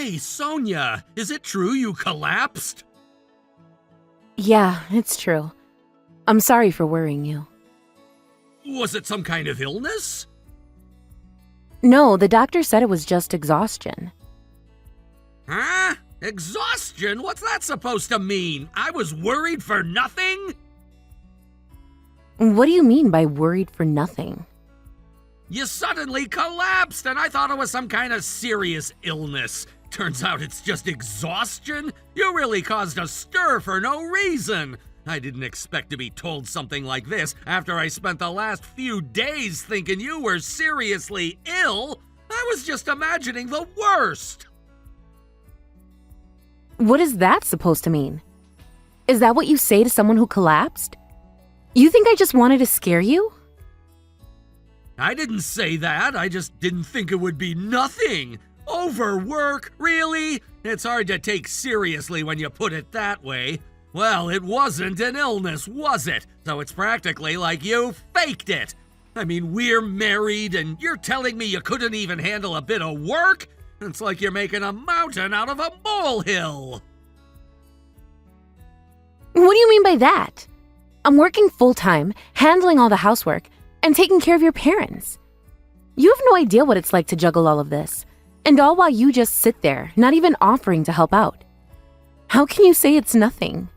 Hey, Sonia, is it true you collapsed? Yeah, it's true. I'm sorry for worrying you. Was it some kind of illness? No, the doctor said it was just exhaustion. Huh? Exhaustion? What's that supposed to mean? I was worried for nothing? What do you mean by worried for nothing? You suddenly collapsed, and I thought it was some kind of serious illness. Turns out it's just exhaustion? You really caused a stir for no reason. I didn't expect to be told something like this after I spent the last few days thinking you were seriously ill. I was just imagining the worst. What is that supposed to mean? Is that what you say to someone who collapsed? You think I just wanted to scare you? I didn't say that. I just didn't think it would be nothing. Overwork? Really? It's hard to take seriously when you put it that way. Well, it wasn't an illness, was it? So it's practically like you faked it. I mean, we're married and you're telling me you couldn't even handle a bit of work? It's like you're making a mountain out of a molehill. What do you mean by that? I'm working full-time, handling all the housework, and taking care of your parents. You have no idea what it's like to juggle all of this, and all while you just sit there, not even offering to help out. How can you say it's nothing?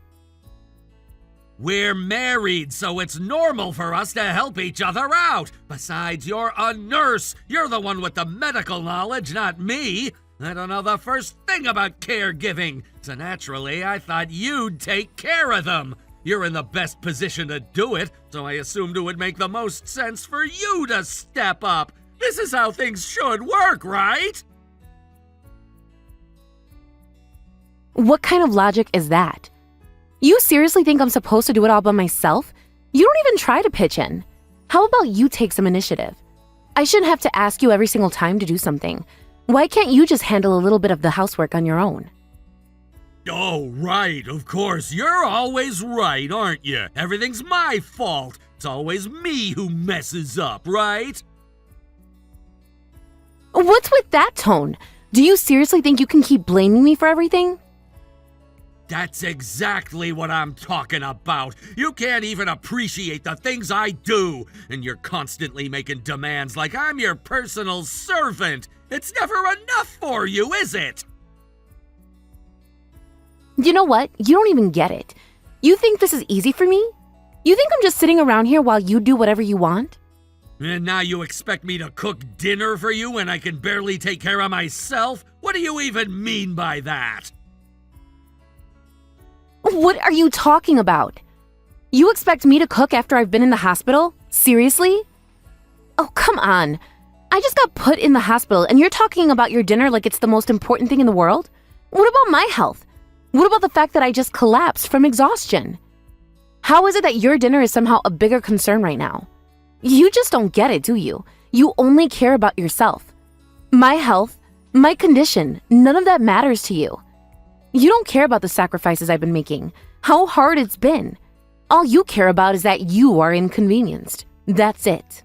We're married, so it's normal for us to help each other out. Besides, you're a nurse. You're the one with the medical knowledge, not me. I don't know the first thing about caregiving, so naturally I thought you'd take care of them. You're in the best position to do it, so I assumed it would make the most sense for you to step up. This is how things should work, right? What kind of logic is that? You seriously think I'm supposed to do it all by myself? You don't even try to pitch in. How about you take some initiative? I shouldn't have to ask you every single time to do something. Why can't you just handle a little bit of the housework on your own? Oh, right, of course. You're always right, aren't you? Everything's my fault. It's always me who messes up, right? What's with that tone? Do you seriously think you can keep blaming me for everything? That's exactly what I'm talking about. You can't even appreciate the things I do, and you're constantly making demands like I'm your personal servant. It's never enough for you, is it? You know what? You don't even get it. You think this is easy for me? You think I'm just sitting around here while you do whatever you want? And now you expect me to cook dinner for you when I can barely take care of myself? What do you even mean by that? What are you talking about? You expect me to cook after I've been in the hospital? Seriously? Oh, come on. I just got put in the hospital and you're talking about your dinner like it's the most important thing in the world? What about my health? What about the fact that I just collapsed from exhaustion? How is it that your dinner is somehow a bigger concern right now? You just don't get it, do you? You only care about yourself. My health, my condition, none of that matters to you. You don't care about the sacrifices I've been making, how hard it's been. All you care about is that you are inconvenienced. That's it.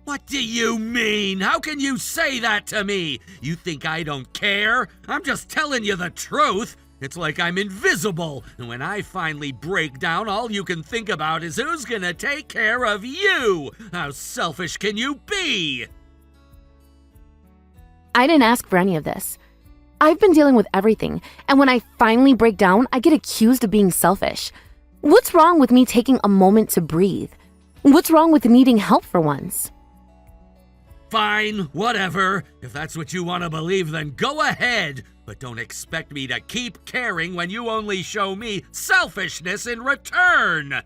What do you mean? How can you say that to me? You think I don't care? I'm just telling you the truth. It's like I'm invisible, and when I finally break down, all you can think about is who's gonna take care of you. How selfish can you be? I didn't ask for any of this. I've been dealing with everything, and when I finally break down, I get accused of being selfish. What's wrong with me taking a moment to breathe? What's wrong with needing help for once? Fine, whatever. If that's what you want to believe, then go ahead. But don't expect me to keep caring when you only show me selfishness in return.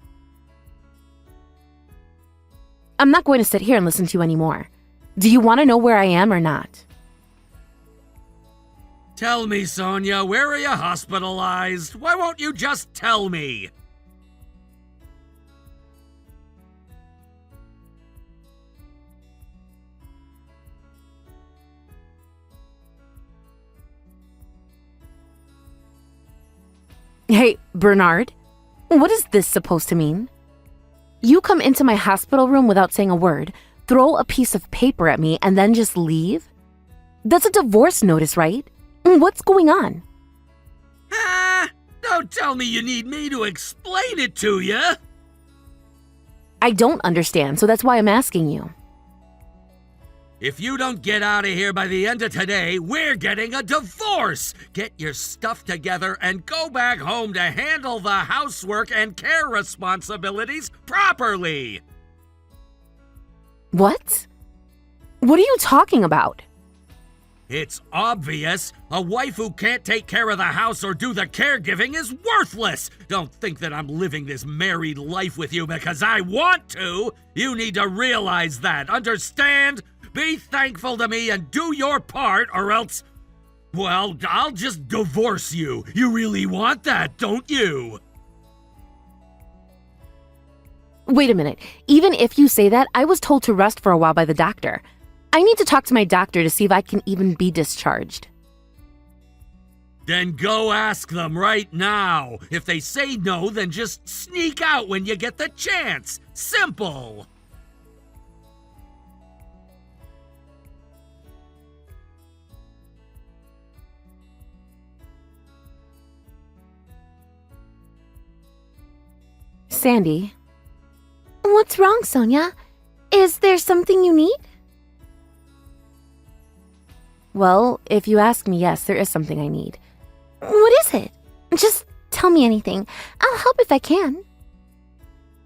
I'm not going to sit here and listen to you anymore. Do you want to know where I am or not? Tell me, Sonia, where are you hospitalized? Why won't you just tell me? Hey, Bernard, what is this supposed to mean? You come into my hospital room without saying a word, throw a piece of paper at me, and then just leave? That's a divorce notice, right? What's going on? Ah, don't tell me you need me to explain it to you. I don't understand, so that's why I'm asking you. If you don't get out of here by the end of today, we're getting a divorce. Get your stuff together and go back home to handle the housework and care responsibilities properly. What? What are you talking about? It's obvious. A wife who can't take care of the house or do the caregiving is worthless. Don't think that I'm living this married life with you because I want to. You need to realize that. Understand? Be thankful to me and do your part, or else, well, I'll just divorce you. You really want that, don't you? Wait a minute. Even if you say that, I was told to rest for a while by the doctor. I need to talk to my doctor to see if I can even be discharged. Then go ask them right now. If they say no, then just sneak out when you get the chance. Simple. Sandy. What's wrong, Sonia? Is there something you need? Well, if you ask me, yes, there is something I need. What is it? Just tell me anything. I'll help if I can.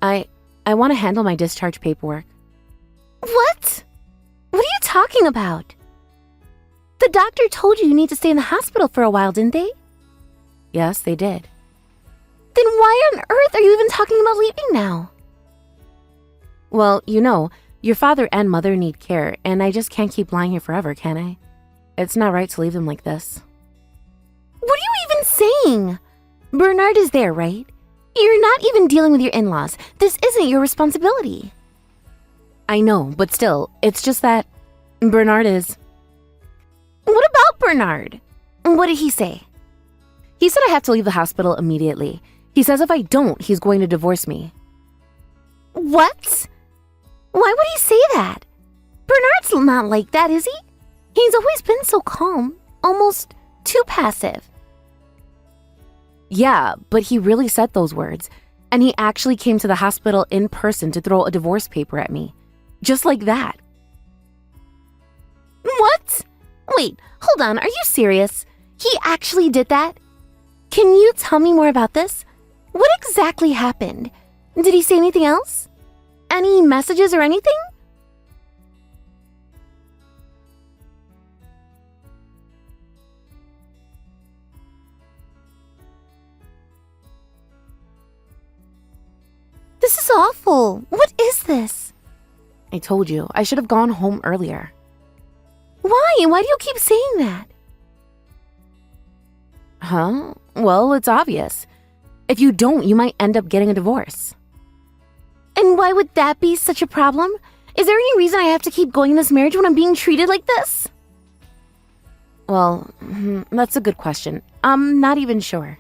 I want to handle my discharge paperwork. What? What are you talking about? The doctor told you need to stay in the hospital for a while, didn't they? Yes, they did. Then why on earth are you even talking about leaving now? Well, your father and mother need care, and I just can't keep lying here forever, can I? It's not right to leave them like this. What are you even saying? Bernard is there, right? You're not even dealing with your in-laws. This isn't your responsibility. I know, but still, it's just that Bernard is... What about Bernard? What did he say? He said I have to leave the hospital immediately. He says if I don't, he's going to divorce me. What? Why would he say that? Bernard's not like that, is he? He's always been so calm, almost too passive. Yeah, but he really said those words, and he actually came to the hospital in person to throw a divorce paper at me. Just like that. What? Wait, hold on, are you serious? He actually did that? Can you tell me more about this? What exactly happened? Did he say anything else? Any messages or anything? This is awful. What is this? I told you, I should have gone home earlier. Why? Why do you keep saying that? Huh? Well, it's obvious. If you don't, you might end up getting a divorce. And why would that be such a problem? Is there any reason I have to keep going in this marriage when I'm being treated like this? Well, that's a good question. I'm not even sure.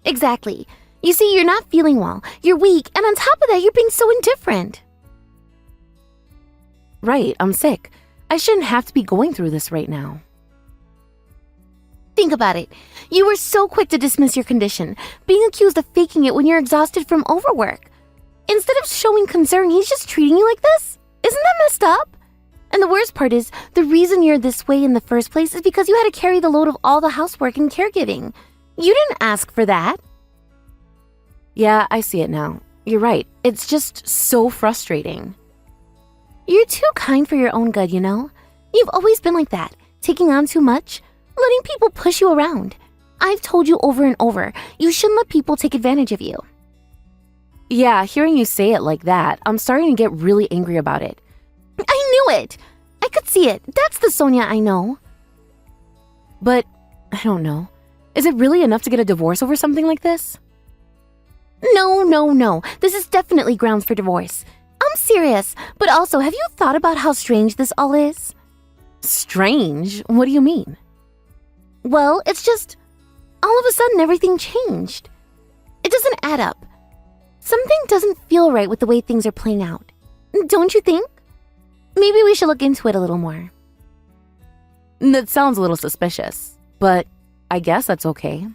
Exactly. You see, you're not feeling well, you're weak, and on top of that, you're being so indifferent. Right, I'm sick. I shouldn't have to be going through this right now. Think about it. You were so quick to dismiss your condition, being accused of faking it when you're exhausted from overwork. Instead of showing concern, he's just treating you like this? Isn't that messed up? And the worst part is, the reason you're this way in the first place is because you had to carry the load of all the housework and caregiving. You didn't ask for that. Yeah, I see it now. You're right. It's just so frustrating. You're too kind for your own good, you know? You've always been like that, taking on too much, letting people push you around. I've told you over and over, you shouldn't let people take advantage of you. Yeah, hearing you say it like that, I'm starting to get really angry about it. I knew it! I could see it. That's the Sonia I know. But, I don't know. Is it really enough to get a divorce over something like this? No. This is definitely grounds for divorce. I'm serious, but also, have you thought about how strange this all is? Strange? What do you mean? Well, it's just, all of a sudden everything changed. It doesn't add up. Something doesn't feel right with the way things are playing out. Don't you think? Maybe we should look into it a little more. That sounds a little suspicious, but I guess that's okay.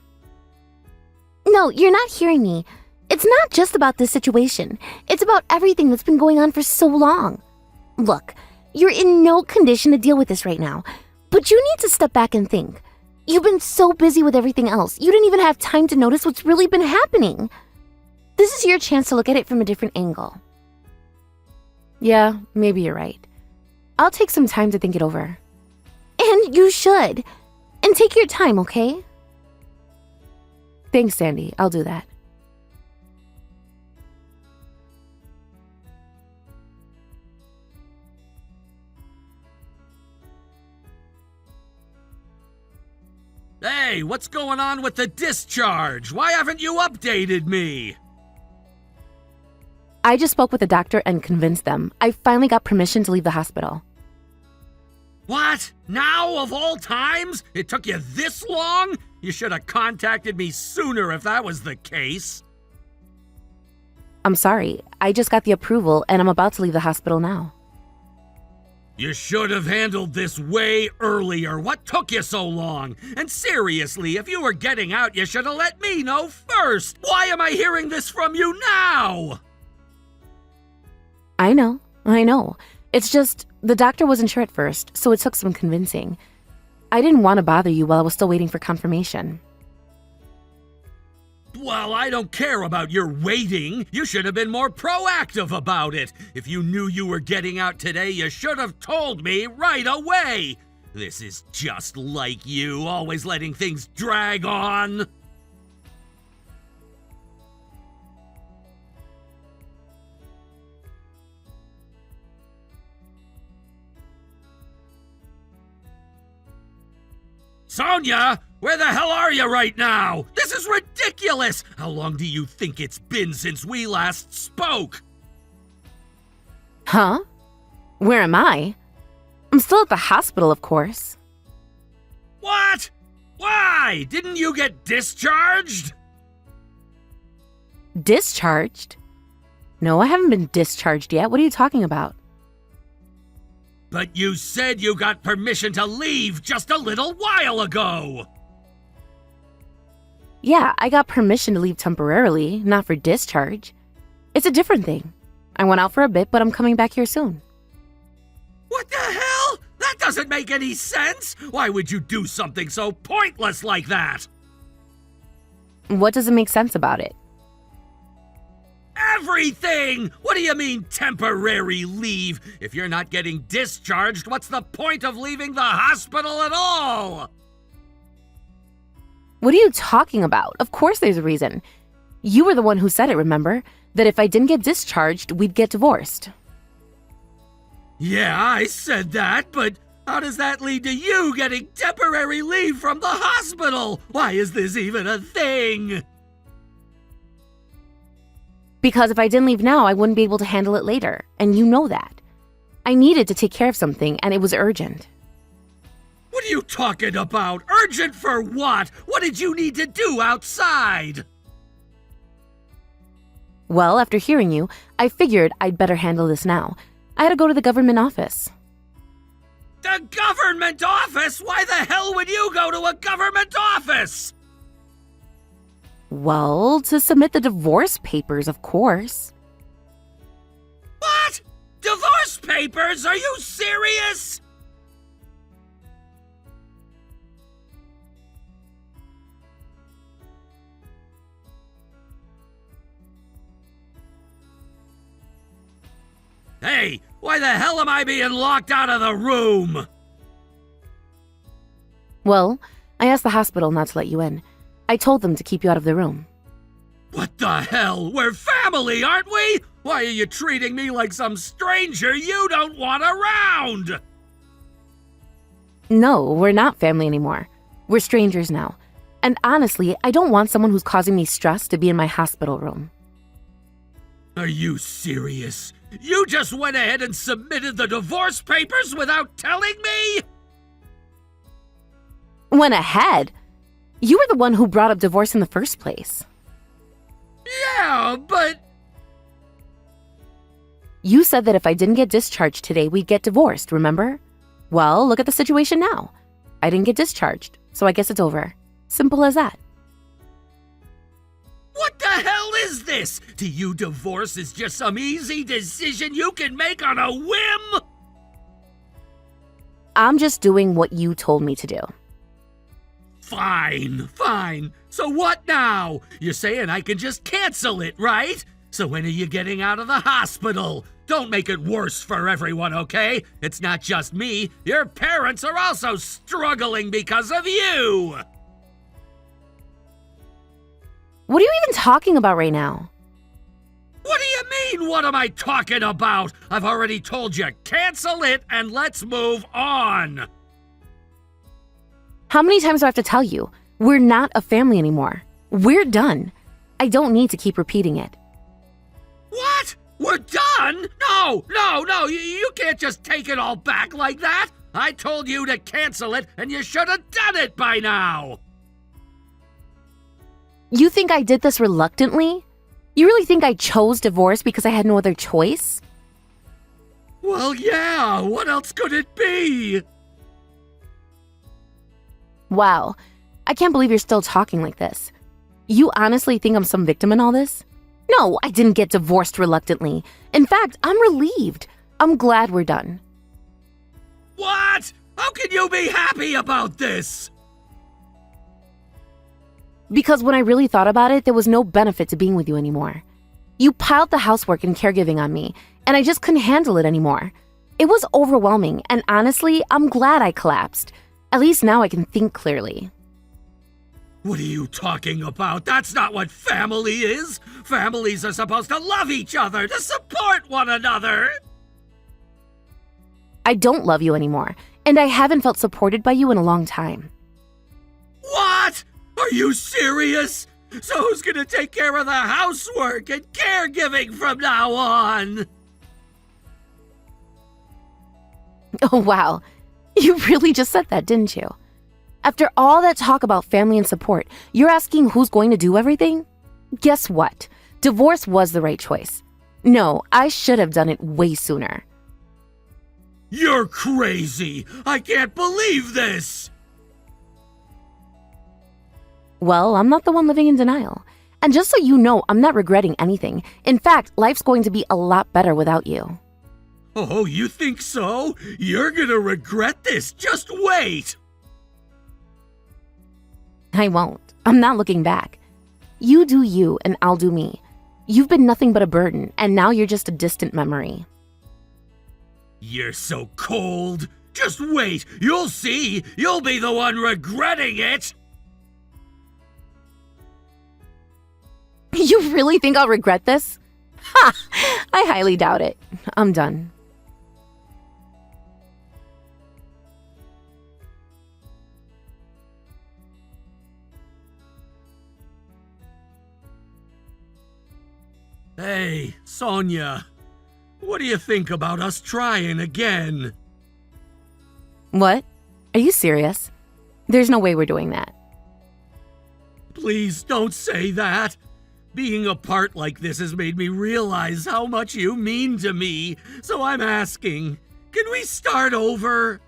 No, you're not hearing me. It's not just about this situation. It's about everything that's been going on for so long. Look, you're in no condition to deal with this right now, but you need to step back and think. You've been so busy with everything else, you didn't even have time to notice what's really been happening. This is your chance to look at it from a different angle. Yeah, maybe you're right. I'll take some time to think it over. And you should. And take your time, okay? Thanks, Sandy. I'll do that. Hey, what's going on with the discharge? Why haven't you updated me? I just spoke with the doctor and convinced them. I finally got permission to leave the hospital. What? Now of all times? It took you this long? You should have contacted me sooner if that was the case. I'm sorry. I just got the approval and I'm about to leave the hospital now. You should have handled this way earlier. What took you so long? And seriously, if you were getting out, you should have let me know first. Why am I hearing this from you now? I know. It's just, the doctor wasn't sure at first, so it took some convincing. I didn't want to bother you while I was still waiting for confirmation. Well, I don't care about your waiting. You should have been more proactive about it. If you knew you were getting out today, you should have told me right away. This is just like you, always letting things drag on. Sonia, where the hell are you right now? This is ridiculous! How long do you think it's been since we last spoke? Huh? Where am I? I'm still at the hospital, of course. What? Why? Didn't you get discharged? Discharged? No, I haven't been discharged yet. What are you talking about? But you said you got permission to leave just a little while ago! Yeah, I got permission to leave temporarily, not for discharge. It's a different thing. I went out for a bit, but I'm coming back here soon. What the hell? That doesn't make any sense! Why would you do something so pointless like that? What doesn't make sense about it? Everything! What do you mean, temporary leave? If you're not getting discharged, what's the point of leaving the hospital at all? What are you talking about? Of course there's a reason. You were the one who said it, remember? That if I didn't get discharged, we'd get divorced. Yeah, I said that, but how does that lead to you getting temporary leave from the hospital? Why is this even a thing? Because if I didn't leave now, I wouldn't be able to handle it later, and you know that. I needed to take care of something, and it was urgent. What are you talking about? Urgent for what? What did you need to do outside? Well, after hearing you, I figured I'd better handle this now. I had to go to the government office. The government office? Why the hell would you go to a government office? Well, to submit the divorce papers, of course. What? Divorce papers? Are you serious? Hey, why the hell am I being locked out of the room? Well, I asked the hospital not to let you in. I told them to keep you out of the room. What the hell? We're family, aren't we? Why are you treating me like some stranger you don't want around? No, we're not family anymore. We're strangers now. And honestly, I don't want someone who's causing me stress to be in my hospital room. Are you serious? You just went ahead and submitted the divorce papers without telling me? Went ahead? You were the one who brought up divorce in the first place. Yeah, but... You said that if I didn't get discharged today, we'd get divorced, remember? Well, look at the situation now. I didn't get discharged, so I guess it's over. Simple as that. What the hell is this? To you, divorce is just some easy decision you can make on a whim? I'm just doing what you told me to do. Fine. So what now? You're saying I can just cancel it, right? So when are you getting out of the hospital? Don't make it worse for everyone, okay? It's not just me. Your parents are also struggling because of you. What are you even talking about right now? What do you mean, what am I talking about? I've already told you, cancel it and let's move on. How many times do I have to tell you? We're not a family anymore. We're done. I don't need to keep repeating it. What? We're done? No, you can't just take it all back like that. I told you to cancel it and you should have done it by now. You think I did this reluctantly? You really think I chose divorce because I had no other choice? Well, yeah, what else could it be? Wow, I can't believe you're still talking like this. You honestly think I'm some victim in all this? No, I didn't get divorced reluctantly. In fact, I'm relieved. I'm glad we're done. What? How can you be happy about this? Because when I really thought about it, there was no benefit to being with you anymore. You piled the housework and caregiving on me, and I just couldn't handle it anymore. It was overwhelming, and honestly, I'm glad I collapsed. At least now I can think clearly. What are you talking about? That's not what family is. Families are supposed to love each other, to support one another. I don't love you anymore, and I haven't felt supported by you in a long time. What? Are you serious? So who's gonna take care of the housework and caregiving from now on? Oh, wow. You really just said that, didn't you? After all that talk about family and support, you're asking who's going to do everything? Guess what? Divorce was the right choice. No, I should have done it way sooner. You're crazy! I can't believe this! Well, I'm not the one living in denial. And just so you know, I'm not regretting anything. In fact, life's going to be a lot better without you. Oh, you think so? You're gonna regret this. Just wait! I won't. I'm not looking back. You do you, and I'll do me. You've been nothing but a burden, and now you're just a distant memory. You're so cold. Just wait. You'll see. You'll be the one regretting it. You really think I'll regret this? Ha! I highly doubt it. I'm done. Hey, Sonia. What do you think about us trying again? What? Are you serious? There's no way we're doing that. Please don't say that. Being apart like this has made me realize how much you mean to me, so I'm asking, can we start over?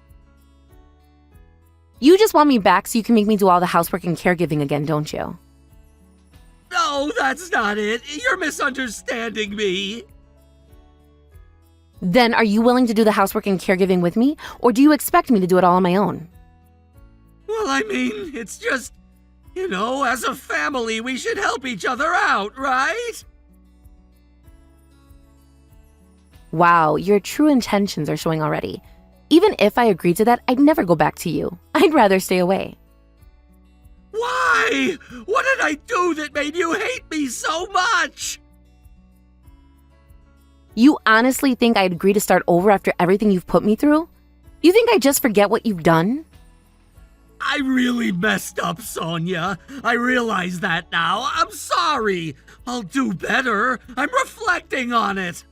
You just want me back so you can make me do all the housework and caregiving again, don't you? No, that's not it. You're misunderstanding me. Then are you willing to do the housework and caregiving with me, or do you expect me to do it all on my own? Well, I mean, it's just, as a family, we should help each other out, right? Wow, your true intentions are showing already. Even if I agreed to that, I'd never go back to you. I'd rather stay away. Why? What did I do that made you hate me so much? You honestly think I'd agree to start over after everything you've put me through? You think I'd just forget what you've done? I really messed up, Sonia. I realize that now. I'm sorry. I'll do better. I'm reflecting on it.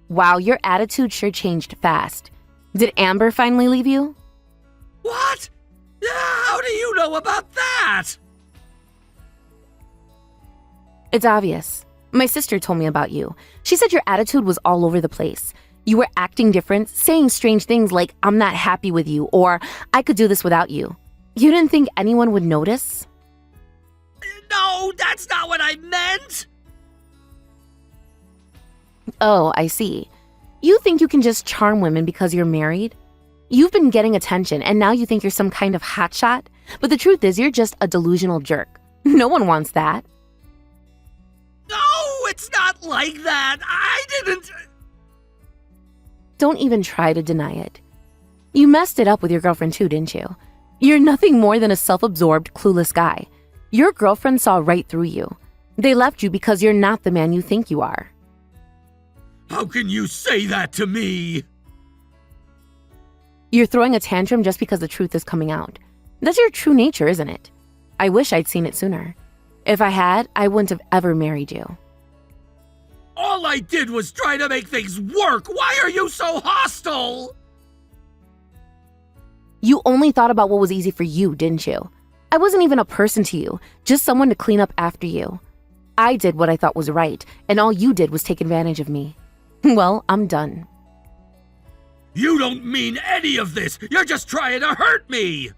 Wow, your attitude sure changed fast. Did Amber finally leave you? What? How do you know about that? It's obvious. My sister told me about you. She said your attitude was all over the place. You were acting different, saying strange things like, I'm not happy with you, or I could do this without you. You didn't think anyone would notice? No, that's not what I meant! Oh, I see. You think you can just charm women because you're married? You've been getting attention, and now you think you're some kind of hotshot? But the truth is, you're just a delusional jerk. No one wants that. No, it's not like that. I didn't... Don't even try to deny it. You messed it up with your girlfriend too, didn't you? You're nothing more than a self-absorbed, clueless guy. Your girlfriend saw right through you. They left you because you're not the man you think you are. How can you say that to me? You're throwing a tantrum just because the truth is coming out. That's your true nature, isn't it? I wish I'd seen it sooner. If I had, I wouldn't have ever married you. All I did was try to make things work. Why are you so hostile? You only thought about what was easy for you, didn't you? I wasn't even a person to you, just someone to clean up after you. I did what I thought was right, and all you did was take advantage of me. Well, I'm done. You don't mean any of this. You're just trying to hurt me.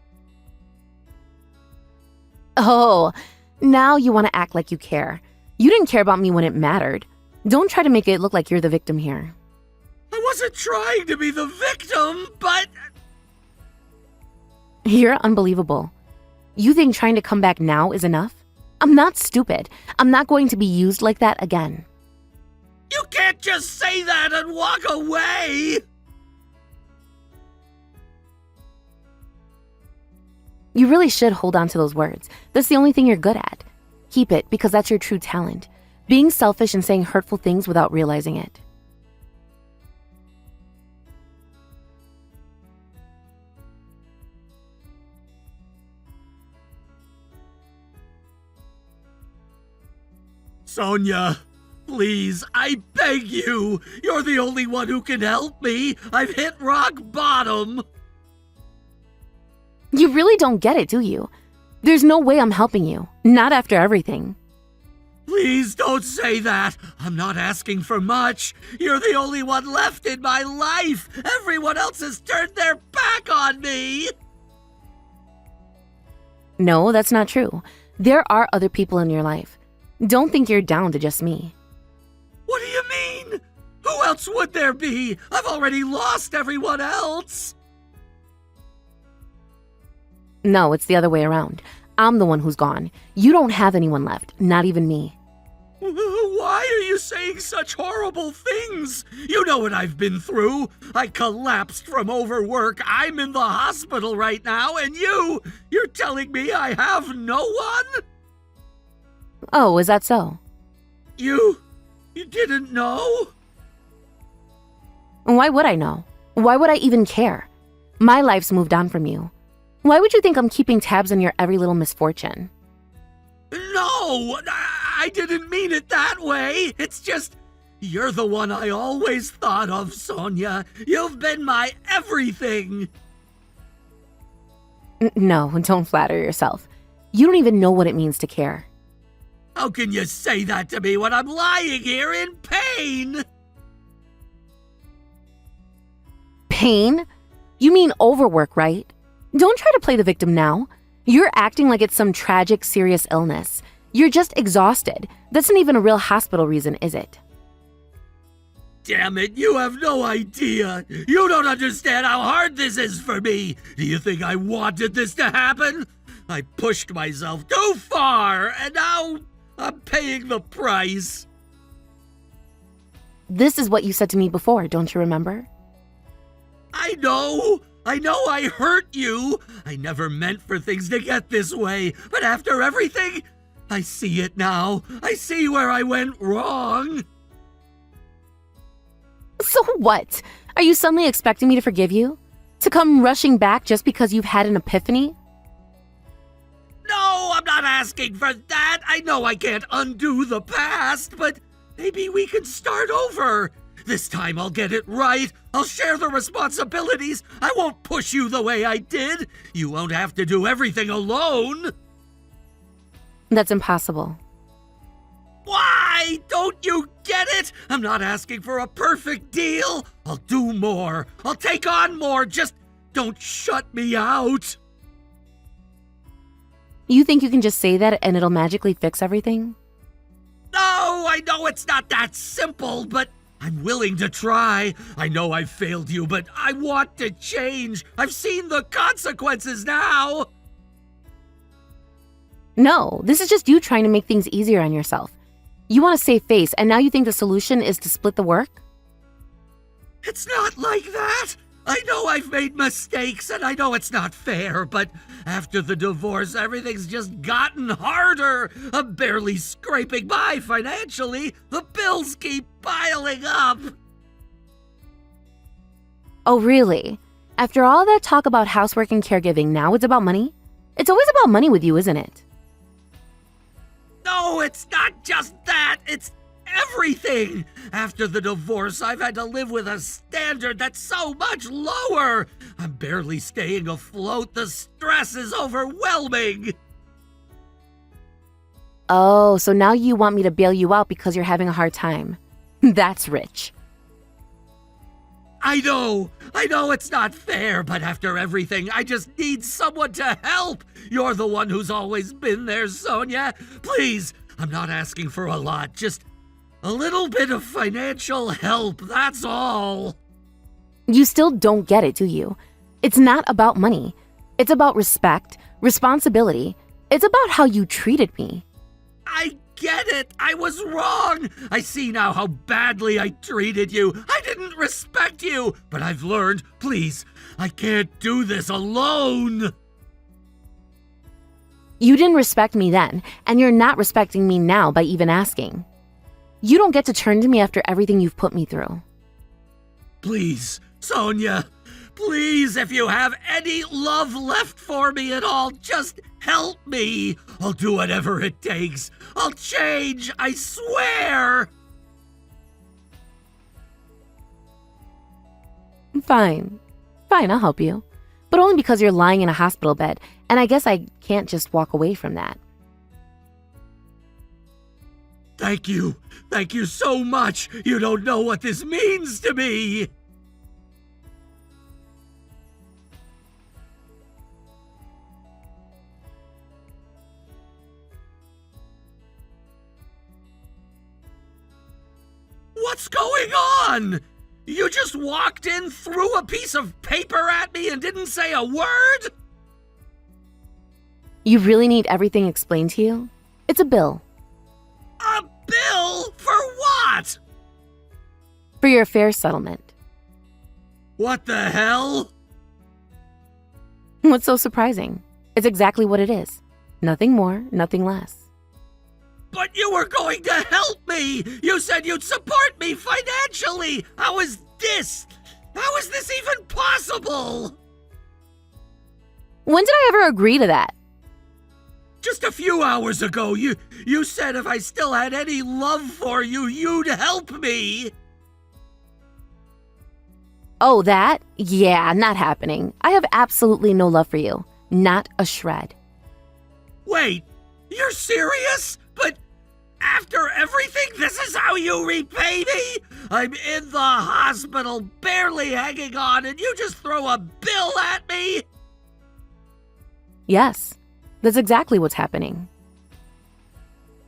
Oh, now you want to act like you care. You didn't care about me when it mattered. Don't try to make it look like you're the victim here. I wasn't trying to be the victim, but... You're unbelievable. You think trying to come back now is enough? I'm not stupid. I'm not going to be used like that again. You can't just say that and walk away! You really should hold on to those words. That's the only thing you're good at. Keep it because that's your true talent. Being selfish and saying hurtful things without realizing it. Sonia, please, I beg you. You're the only one who can help me. I've hit rock bottom. You really don't get it, do you? There's no way I'm helping you. Not after everything. Please don't say that. I'm not asking for much. You're the only one left in my life. Everyone else has turned their back on me. No, that's not true. There are other people in your life. Don't think you're down to just me. What do you mean? Who else would there be? I've already lost everyone else. No, it's the other way around. I'm the one who's gone. You don't have anyone left, not even me. Why are you saying such horrible things? You know what I've been through. I collapsed from overwork. I'm in the hospital right now, and you're telling me I have no one? Oh, is that so? You didn't know? Why would I know? Why would I even care? My life's moved on from you. Why would you think I'm keeping tabs on your every little misfortune? No, I didn't mean it that way. It's just, you're the one I always thought of, Sonia. You've been my everything. No, don't flatter yourself. You don't even know what it means to care. How can you say that to me when I'm lying here in pain? Pain? You mean overwork, right? Don't try to play the victim now. You're acting like it's some tragic, serious illness. You're just exhausted. That's not even a real hospital reason, is it? Damn it, you have no idea. You don't understand how hard this is for me. Do you think I wanted this to happen? I pushed myself too far, and now I'm paying the price. This is what you said to me before, don't you remember? I know I hurt you. I never meant for things to get this way, but after everything, I see it now. I see where I went wrong. So what? Are you suddenly expecting me to forgive you? To come rushing back just because you've had an epiphany? No, I'm not asking for that. I know I can't undo the past, but maybe we can start over. This time I'll get it right. I'll share the responsibilities. I won't push you the way I did. You won't have to do everything alone. That's impossible. Why? Why don't you get it? I'm not asking for a perfect deal. I'll do more. I'll take on more. Just don't shut me out. You think you can just say that and it'll magically fix everything? No, I know it's not that simple, but I'm willing to try. I know I've failed you, but I want to change. I've seen the consequences now. No, this is just you trying to make things easier on yourself. You want to save face, and now you think the solution is to split the work? It's not like that. I know I've made mistakes, and I know it's not fair, but after the divorce, everything's just gotten harder. I'm barely scraping by financially. The bills keep piling up. Oh, really? After all that talk about housework and caregiving, now it's about money? It's always about money with you, isn't it? No, it's not just that. It's everything. After the divorce, I've had to live with a standard that's so much lower. I'm barely staying afloat. The stress is overwhelming. Oh, so now you want me to bail you out because you're having a hard time. That's rich. I know it's not fair, but after everything, I just need someone to help. You're the one who's always been there, Sonia. Please, I'm not asking for a lot, just a little bit of financial help, that's all. You still don't get it, do you? It's not about money. It's about respect, responsibility. It's about how you treated me. I get it. I was wrong. I see now how badly I treated you. I didn't respect you, but I've learned, please, I can't do this alone. You didn't respect me then, and you're not respecting me now by even asking. You don't get to turn to me after everything you've put me through. Please, Sonia, please, if you have any love left for me at all, just help me. I'll do whatever it takes. I'll change, I swear. Fine, I'll help you. But only because you're lying in a hospital bed, and I guess I can't just walk away from that. Thank you so much. You don't know what this means to me. What's going on? You just walked in, threw a piece of paper at me, and didn't say a word? You really need everything explained to you? It's a bill. A bill? For what? For your affair settlement. What the hell? What's so surprising? It's exactly what it is. Nothing more, nothing less. But you were going to help me! You said you'd support me financially! How is this even possible? When did I ever agree to that? Just a few hours ago, you said if I still had any love for you, you'd help me! Oh, that? Yeah, not happening. I have absolutely no love for you. Not a shred. Wait, you're serious? But after everything, this is how you repay me? I'm in the hospital, barely hanging on, and you just throw a bill at me? Yes, that's exactly what's happening.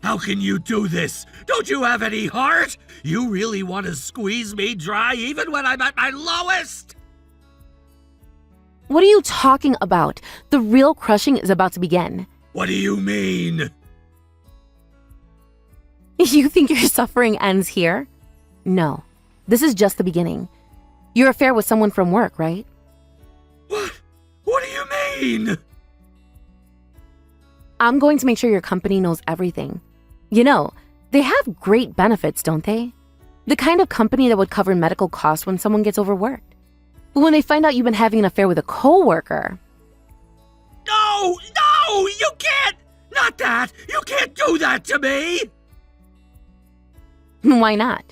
How can you do this? Don't you have any heart? You really want to squeeze me dry even when I'm at my lowest? What are you talking about? The real crushing is about to begin. What do you mean? You think your suffering ends here? No, this is just the beginning. Your affair with someone from work, right? What? What do you mean? I'm going to make sure your company knows everything. You know, they have great benefits, don't they? The kind of company that would cover medical costs when someone gets overworked. But when they find out you've been having an affair with a coworker... No, you can't! Not that! You can't do that to me! Why not?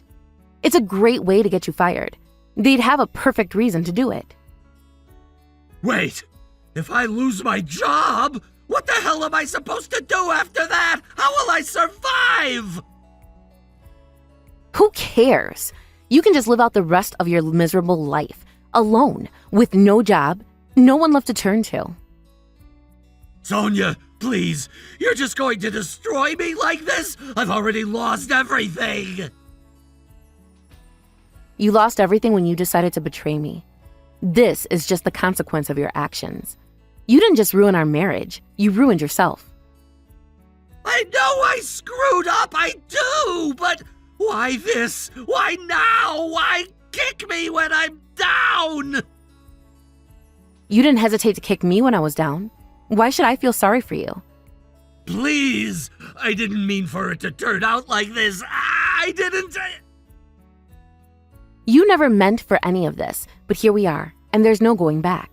It's a great way to get you fired. They'd have a perfect reason to do it. Wait, if I lose my job, what the hell am I supposed to do after that? How will I survive? Who cares? You can just live out the rest of your miserable life, alone, with no job, no one left to turn to. Sonia, please, you're just going to destroy me like this? I've already lost everything. You lost everything when you decided to betray me. This is just the consequence of your actions. You didn't just ruin our marriage, you ruined yourself. I know I screwed up, I do, but why this? Why now? Why kick me when I'm down? You didn't hesitate to kick me when I was down. Why should I feel sorry for you? Please, I didn't mean for it to turn out like this. I didn't. You never meant for any of this, but here we are, and there's no going back.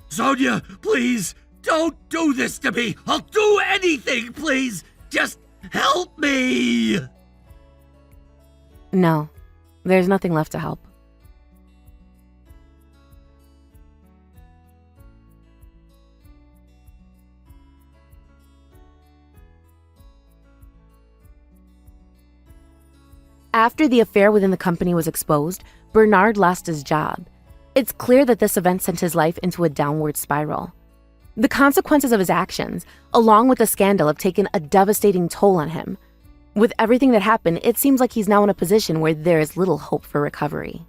Sonia, please, don't do this to me. I'll do anything, please. Just help me. No, there's nothing left to help. After the affair within the company was exposed, Bernard lost his job. It's clear that this event sent his life into a downward spiral. The consequences of his actions, along with the scandal, have taken a devastating toll on him. With everything that happened, it seems like he's now in a position where there is little hope for recovery.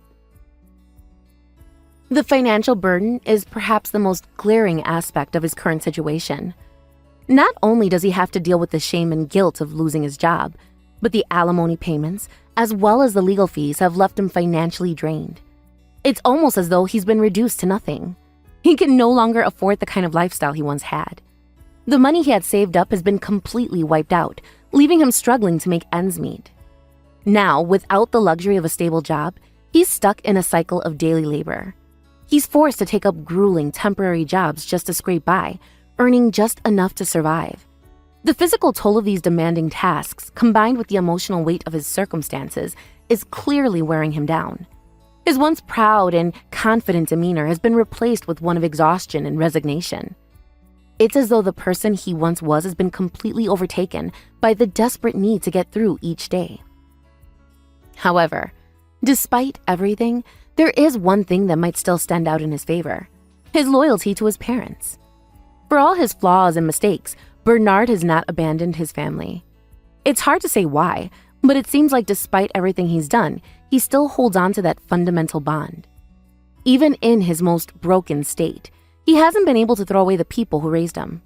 The financial burden is perhaps the most glaring aspect of his current situation. Not only does he have to deal with the shame and guilt of losing his job, but the alimony payments, as well as the legal fees, have left him financially drained. It's almost as though he's been reduced to nothing. He can no longer afford the kind of lifestyle he once had. The money he had saved up has been completely wiped out, leaving him struggling to make ends meet. Now, without the luxury of a stable job, he's stuck in a cycle of daily labor. He's forced to take up grueling temporary jobs just to scrape by, earning just enough to survive. The physical toll of these demanding tasks, combined with the emotional weight of his circumstances, is clearly wearing him down. His once proud and confident demeanor has been replaced with one of exhaustion and resignation. It's as though the person he once was has been completely overtaken by the desperate need to get through each day. However, despite everything, there is one thing that might still stand out in his favor: his loyalty to his parents. For all his flaws and mistakes, Bernard has not abandoned his family. It's hard to say why, but it seems like despite everything he's done, he still holds on to that fundamental bond. Even in his most broken state, he hasn't been able to throw away the people who raised him.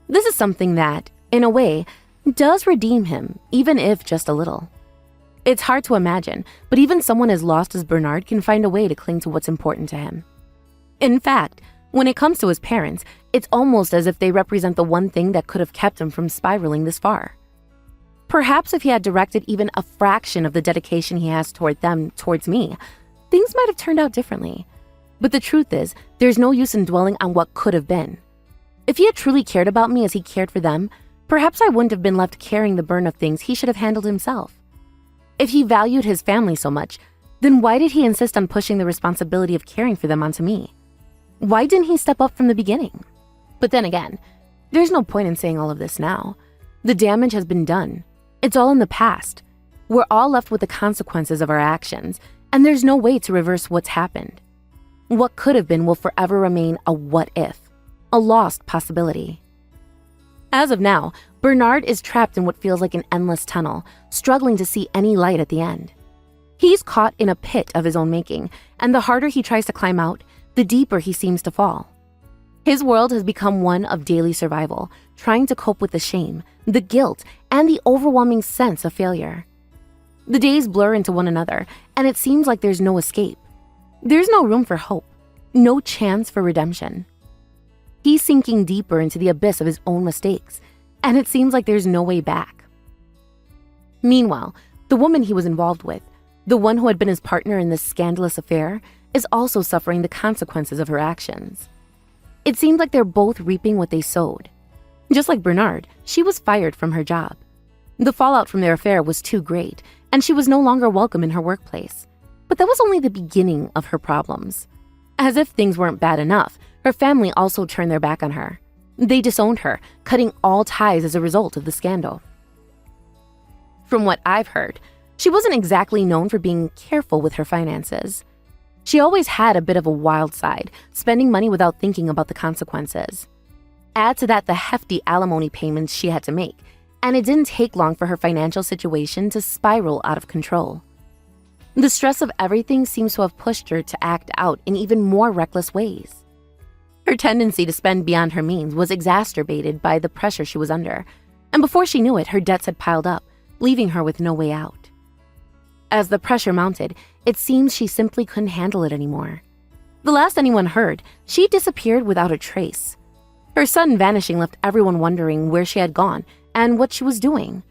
This is something that, in a way, does redeem him, even if just a little. It's hard to imagine, but even someone as lost as Bernard can find a way to cling to what's important to him. In fact, when it comes to his parents, it's almost as if they represent the one thing that could have kept him from spiraling this far. Perhaps if he had directed even a fraction of the dedication he has toward them towards me, things might have turned out differently. But the truth is, there's no use in dwelling on what could have been. If he had truly cared about me as he cared for them, perhaps I wouldn't have been left carrying the burden of things he should have handled himself. If he valued his family so much, then why did he insist on pushing the responsibility of caring for them onto me? Why didn't he step up from the beginning? But then again, there's no point in saying all of this now. The damage has been done. It's all in the past. We're all left with the consequences of our actions, and there's no way to reverse what's happened. What could have been will forever remain a what if, a lost possibility. As of now, Bernard is trapped in what feels like an endless tunnel, struggling to see any light at the end. He's caught in a pit of his own making, and the harder he tries to climb out, the deeper he seems to fall. His world has become one of daily survival, trying to cope with the shame, the guilt, and the overwhelming sense of failure. The days blur into one another, and it seems like there's no escape. There's no room for hope, no chance for redemption. He's sinking deeper into the abyss of his own mistakes, and it seems like there's no way back. Meanwhile, the woman he was involved with, the one who had been his partner in this scandalous affair, is also suffering the consequences of her actions. It seems like they're both reaping what they sowed. Just like Bernard, she was fired from her job. The fallout from their affair was too great, and she was no longer welcome in her workplace. But that was only the beginning of her problems. As if things weren't bad enough, her family also turned their back on her. They disowned her, cutting all ties as a result of the scandal. From what I've heard, She wasn't exactly known for being careful with her finances. She always had a bit of a wild side, spending money without thinking about the consequences. Add to that the hefty alimony payments she had to make, and it didn't take long for her financial situation to spiral out of control. The stress of everything seems to have pushed her to act out in even more reckless ways. Her tendency to spend beyond her means was exacerbated by the pressure she was under, and before she knew it, her debts had piled up, leaving her with no way out. As the pressure mounted, it seems she simply couldn't handle it anymore. The last anyone heard, she disappeared without a trace. Her sudden vanishing left everyone wondering where she had gone and what she was doing.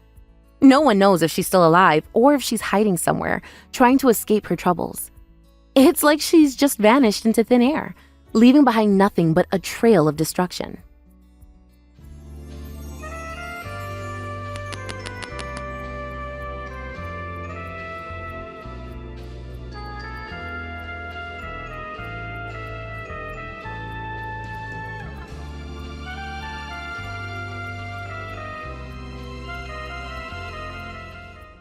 No one knows if she's still alive or if she's hiding somewhere, trying to escape her troubles. It's like she's just vanished into thin air, leaving behind nothing but a trail of destruction.